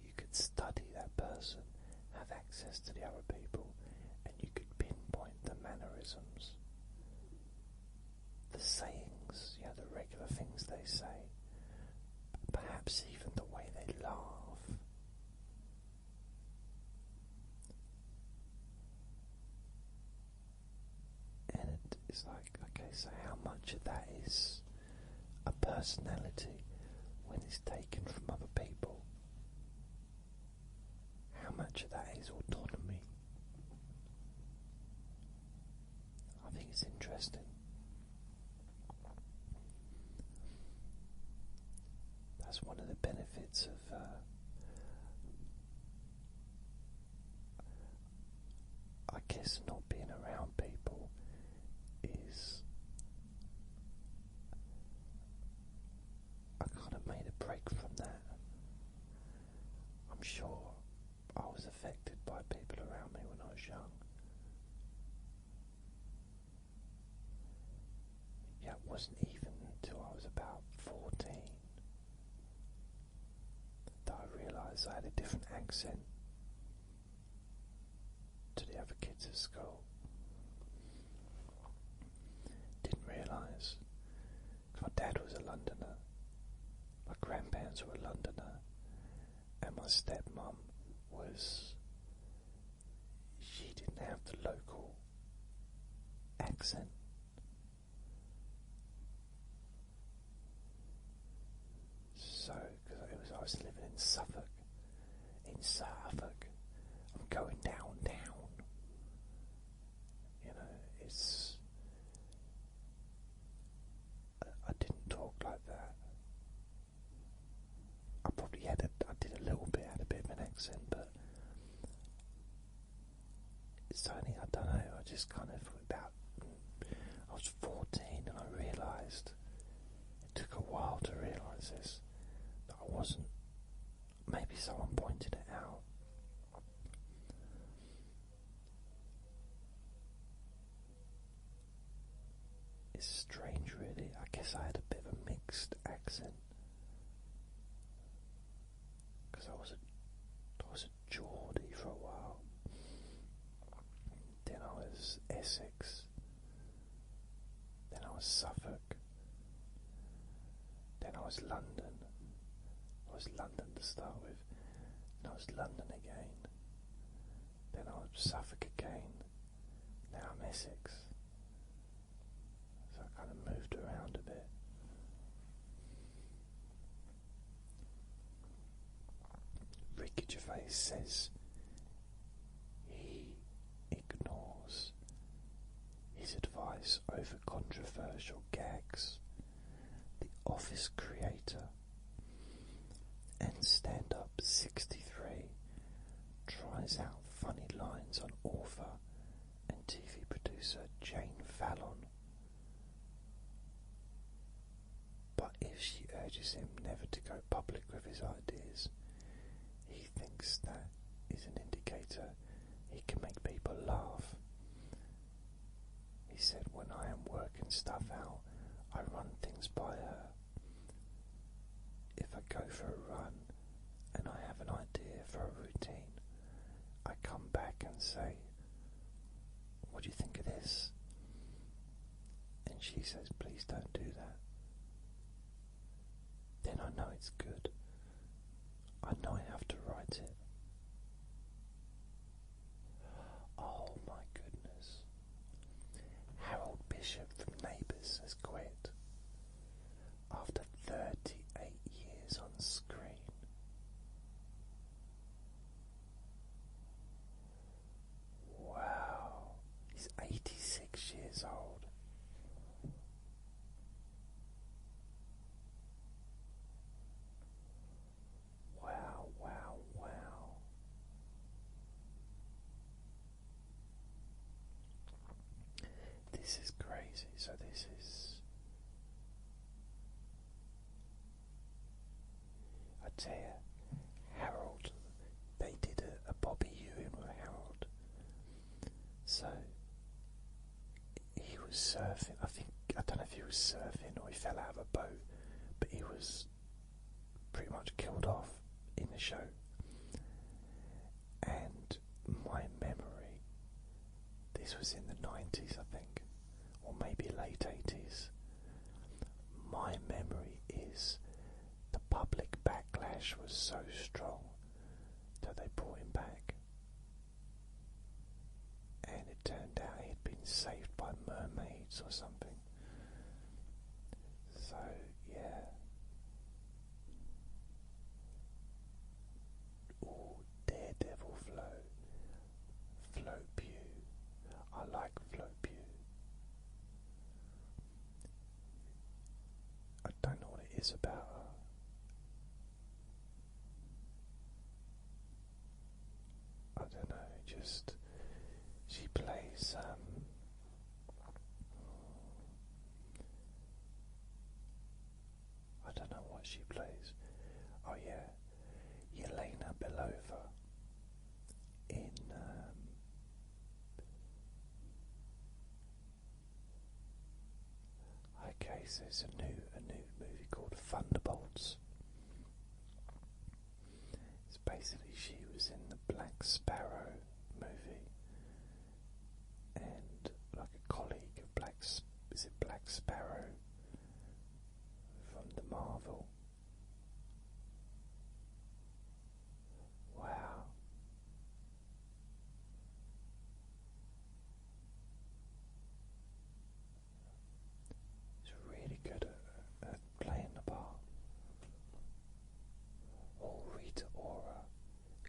you could study that person, have access to the other people, and you could pinpoint the mannerisms, the sayings, the regular things they say, perhaps even the way they laugh. And it's like, okay, so how much of that is a personality when it's taken from other people? How much of that is autonomy? I think it's interesting. That's one of the benefits of I guess not being around people is I kind of made a break from that. I'm sure I was affected by people around me when I was young. Yeah, it wasn't even until I was about 14 that I realised I had a different accent to the other kids at school. Didn't realise. My dad was a Londoner, my grandparents were a Londoner, and my stepmom she didn't have the local accent. So, because I was living in Suffolk, I'm going down. I didn't talk like that. I probably had I did a little bit, had a bit of an accent, but it's only, I don't know, I just kind of I was 14 and I realised, it took a while to realise this, that I wasn't, maybe someone pointed it out. It's strange really, I guess I had a bit of a mixed accent, because I was a Geordie for a while, then I was Essex, then I was Suffolk, then I was London. I was London to start with, then I was London again, then I was Suffolk again, now I'm Essex. So I kind of moved around a bit. Ricky Gervais says he ignores his advice over controversial gags. The Office creator and stand-up 63 tries out funny lines on author and TV producer Jane Fallon, but if she urges him never to go public with his ideas, he thinks that is an indicator he can make people laugh. He said, when I am working stuff out, I run things by her. If I go for a run and I have an idea for a routine, I come back and say, what do you think of this? And she says, please don't do that. Then I know it's good. I know I have to write it. Oh my goodness. Harold Bishop from Neighbours has quit after 38 years on screen. Wow. He's 86 years old. Wow. tear. Harold, they did a Bobby Ewing with Harold. So he was surfing. I don't know if he was surfing or he fell out of a boat, but he was pretty much killed off in the show. And my memory, this was in the 90s, I think, or maybe late 80s. My memory is the public backlash was so strong that they brought him back. And it turned out he'd been saved by mermaids or something. So, yeah. Oh, Daredevil Flo Pugh. I like Flo Pugh. I don't know what it is about her. I don't know, just she plays I don't know what she plays. Oh yeah, Yelena Belova in okay, so it's a new movie called Thunderbolts. It's basically she was in the Black Sparrow movie, and like a colleague of Black Sparrow from the Marvel. Wow. It's really good at playing the part. Oh, Rita Ora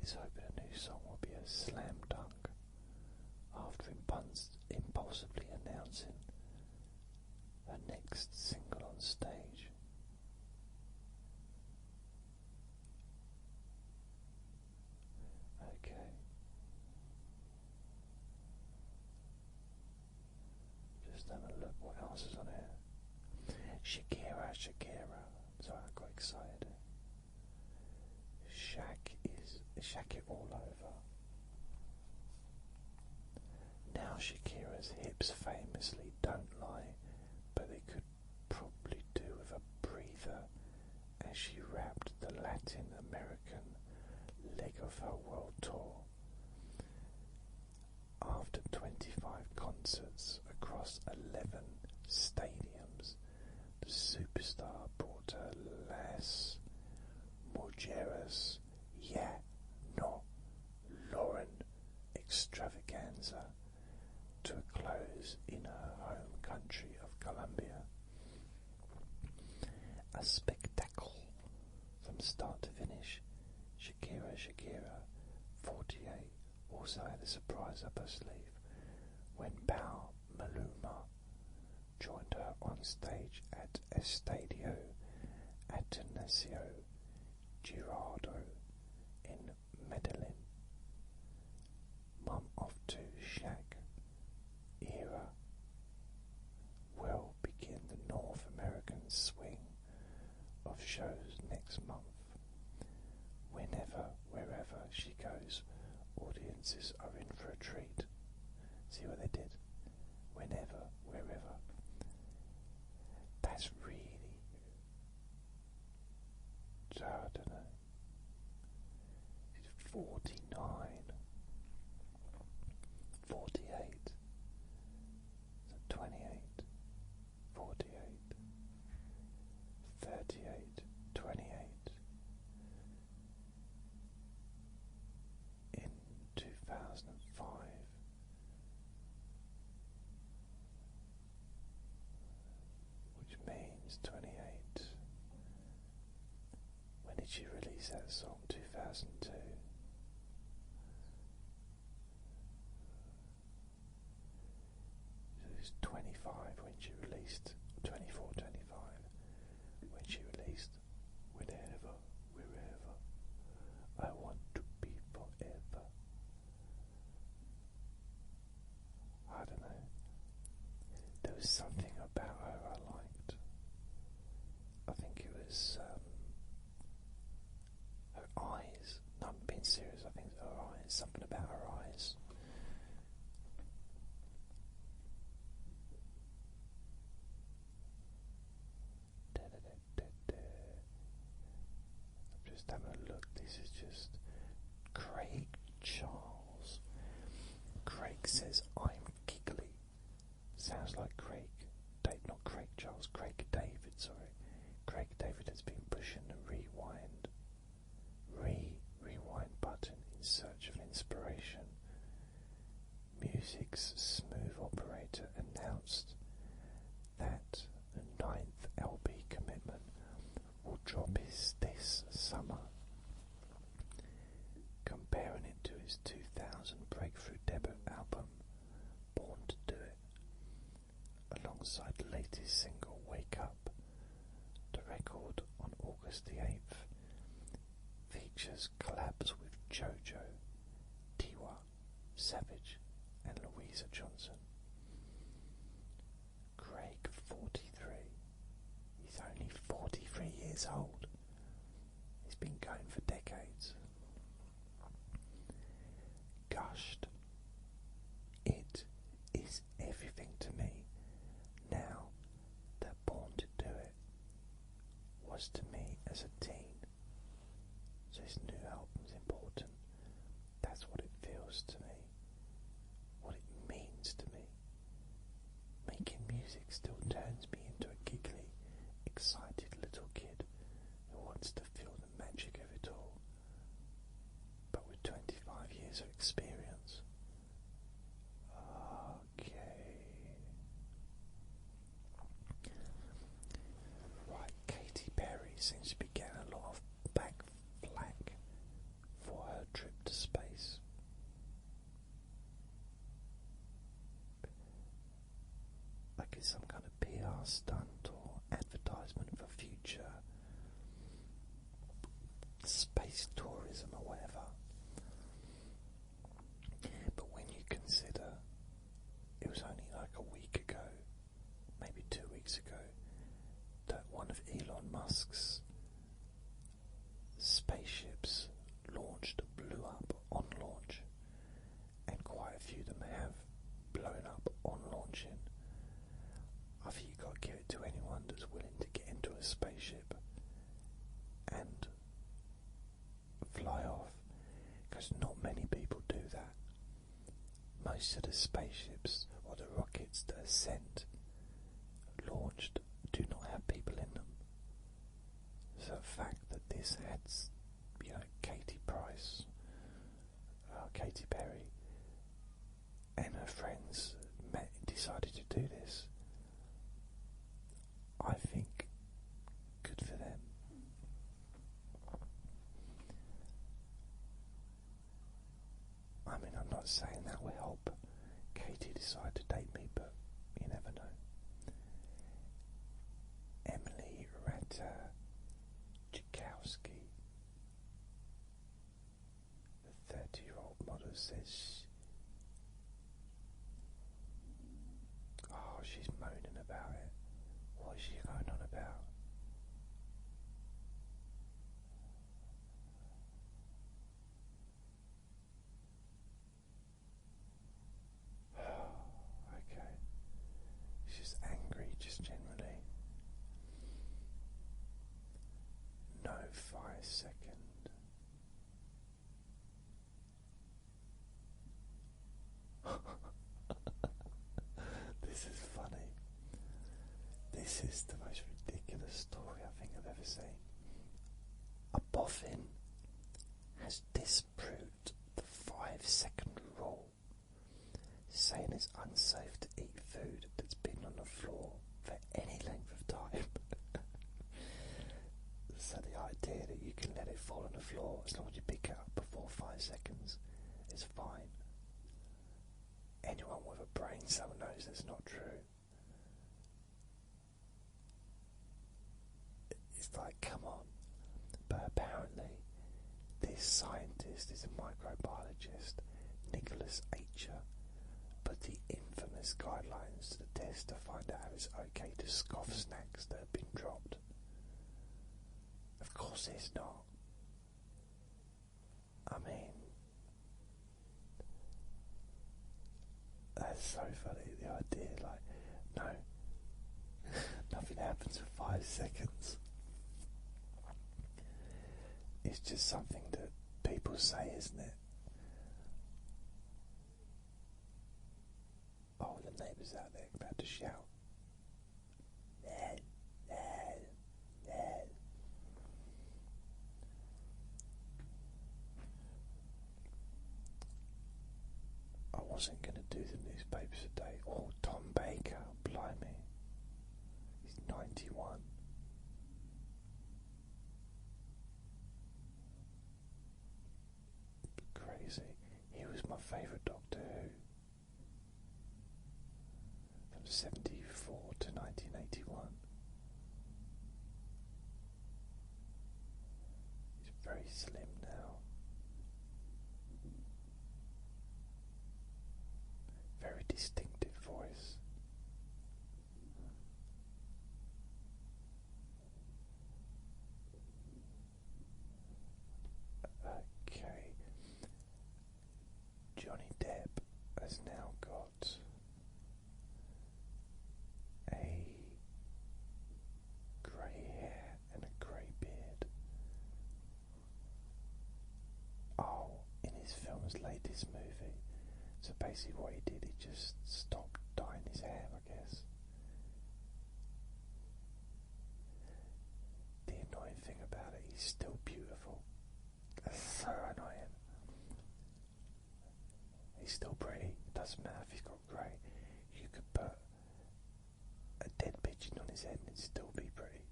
is hoping a new song will be a slam dunk after impulsively announcing her next single on stage. Okay. Just have a look what else is on here. Shakira. So I got excited. Shaq it all over. Now Shakira's hips famously don't lie, but they could probably do with a breather as she wrapped the Latin American leg of her world tour. After 25 concerts across 11 stadiums, the superstar brought her Las Mujeres Lauren extravaganza to a close in her home country of Colombia. A spectacle from start to finish. Shakira, 48, also had a surprise up her sleeve when Bao Maluma joined her on stage at Estadio Atanasio Girardo in Medellin. Mum of two Shaq era will begin the North American swing of shows next month. Whenever, wherever she goes, audiences are in for a treat. See what they did? Whenever, wherever. That's really, I don't know. She's 49, 48, so 28, 48, 38, 28. In 2005, which means 28. When did she release that song? 2002. So it was 25 when she released, 24, 25 when she released Whenever, Wherever, I Want to Be Forever. I don't know. There was something about her I liked. I think it was this is just Craig Charles. Craig says, I'm giggly. Sounds like Craig. Not Craig Charles, Craig David, sorry. Craig David has been pushing the rewind button in search of inspiration. Music's smooth operator announced that the 9th LP commitment will drop this summer. Comparing it to his 2000 breakthrough debut album, Born to Do It, alongside the latest single, Wake Up. The record on August the 8th features collabs with JoJo, Tiwa, Savage and Louisa Johnson. Craig, 43. He's only 43 years old. He's been going for decades. Gushed. It is everything to me now that Born to Do It was to me as a teen. So his new album's important. That's what it feels to me. What it means to me. Making music still turns me into a giggly, excited little kid who wants to feel the magic of it all. But with 25 years of experience. Okay. Right, Katy Perry seems to be getting a lot of back flack for her trip to space. Like it's some kind of PR stunt or advertisement for future space tourism or whatever. But when you consider it was only like a week ago, maybe 2 weeks ago, that one of Elon Musk's spaceships blew up on launch, and quite a few of them have blown up on launching. I think you've got to give it to anyone that's willing to get into a spaceship and fly off, because not many people do that. Most of the spaceships or the rockets that are sent, launched, do not have people in them. So the fact that this had, Katy Perry and her friends decided to do this, I think good for them. I mean, I'm not saying that will help Katie decide to date me, but you never know. Emily Ratajkowski, the 30-year-old model, says, she's moaning about it. What is she going on about? Okay. She's angry, just generally. No 5 second. This is funny. This is the most ridiculous story I think I've ever seen. A boffin has disproved the 5-second rule, saying it's unsafe to eat food that's been on the floor for any length of time. So the idea that you can let it fall on the floor as long as you pick it up before 5 seconds is fine. Anyone with a brain cell knows that's not true. It's like, come on. But apparently this scientist is a microbiologist, Nicholas Acher, put the infamous guidelines to the test to find out if it's okay to scoff snacks that have been dropped. Of course it's not. I mean, that's so funny, the idea, like, no, nothing happens for 5 seconds. It's just something that people say, isn't it? Oh, the neighbours out there about to shout. I wasn't going to do the newspapers today. Oh, Tom Baker, blimey. He's 91. Crazy. He was my favourite Doctor Who. From 74 to 1981. He's very slim now. Very distinctive voice. Okay. Johnny Depp has now got a grey hair and a grey beard. Oh, in his film's latest movie. So basically what he did, he just stopped dyeing his hair, I guess. The annoying thing about it, he's still beautiful. That's so annoying. He's still pretty. Doesn't matter if he's got grey. You could put a dead pigeon on his head and it'd still be pretty.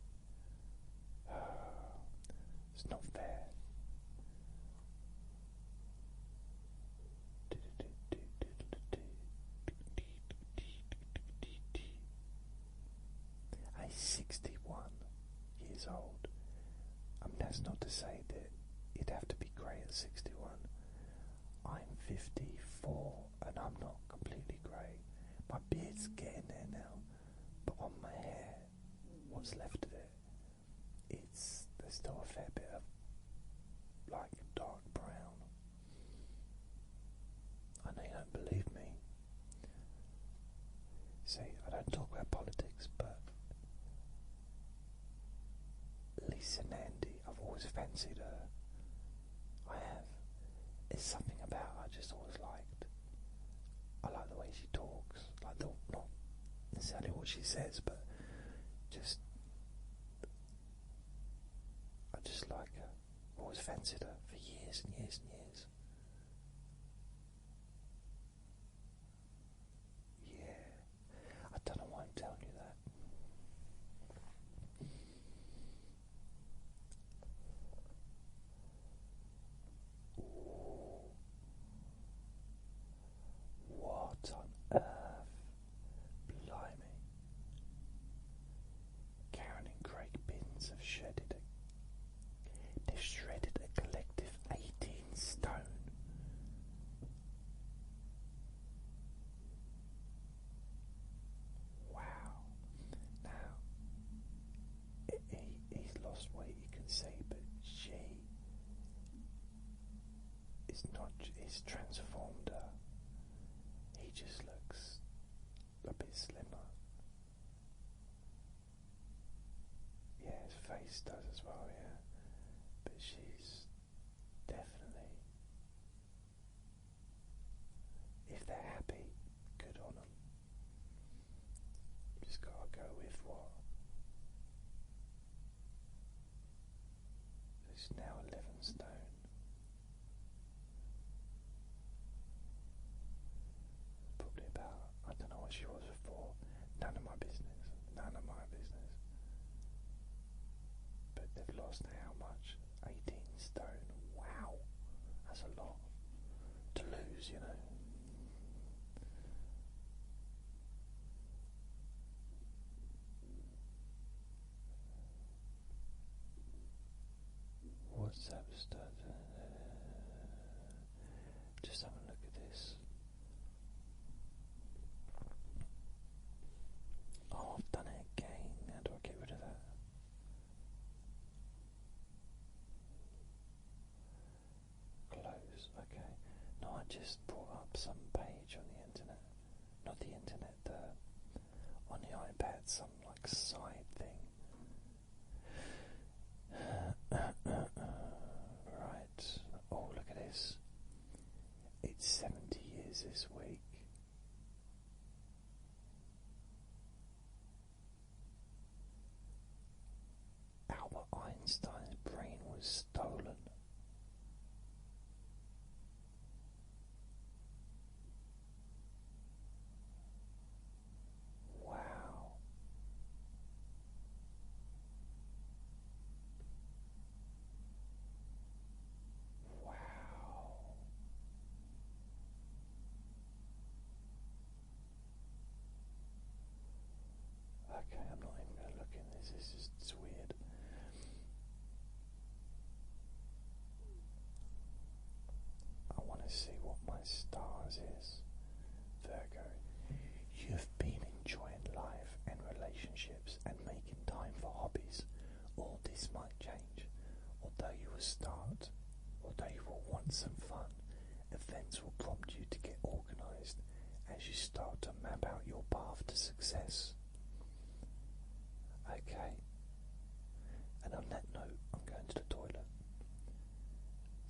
It's not fair. He's 61 years old. That's not to say that you'd have to be grey at 61. I'm 54 and I'm not completely grey. My beard's getting there now, but on my hair, what's left of it, there's still a fair bit of like dark brown. I know you don't believe me. See, I don't talk about politics, but Lisa Nandy, I've always fancied her. I have. It's something about her I just always liked. I like the way she talks, like not necessarily what she says, but just I just like her. I've always fancied her for years and years and years. Yeah, I don't know why I'm telling you that. What on earth? Blimey. Karen and Craig Binns have shredded a collective 18 stone. Wow. Now, he's lost weight, you can see, but she is not, he's transformed her. He just looks a bit slimmer. Yeah, his face does as well, yeah. But she's definitely, if they're happy, good on them. Just gotta go with what? It's now 11 stone. Probably about, I don't know what she was before. None of my business. None of my business. But they've lost how much? 18 stone. Wow. That's a lot to lose, you know. What's that stuff? Just have a look at this. Oh, I've done it again. How do I get rid of that? Close. Okay. No, I just brought up some page on the internet. Not the internet, on the iPad, some like side thing. It's weird. I want to see what my stars is. Virgo, you've been enjoying life and relationships and making time for hobbies. All this might change. Although you will want some fun, events will prompt you to get organised as you start to map out your path to success. Okay. And on that note, I'm going to the toilet.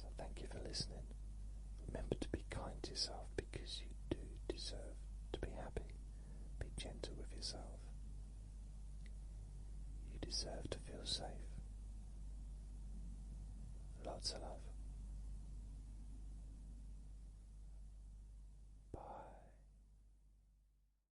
So thank you for listening. Remember to be kind to yourself because you do deserve to be happy. Be gentle with yourself. You deserve to feel safe. Lots of love.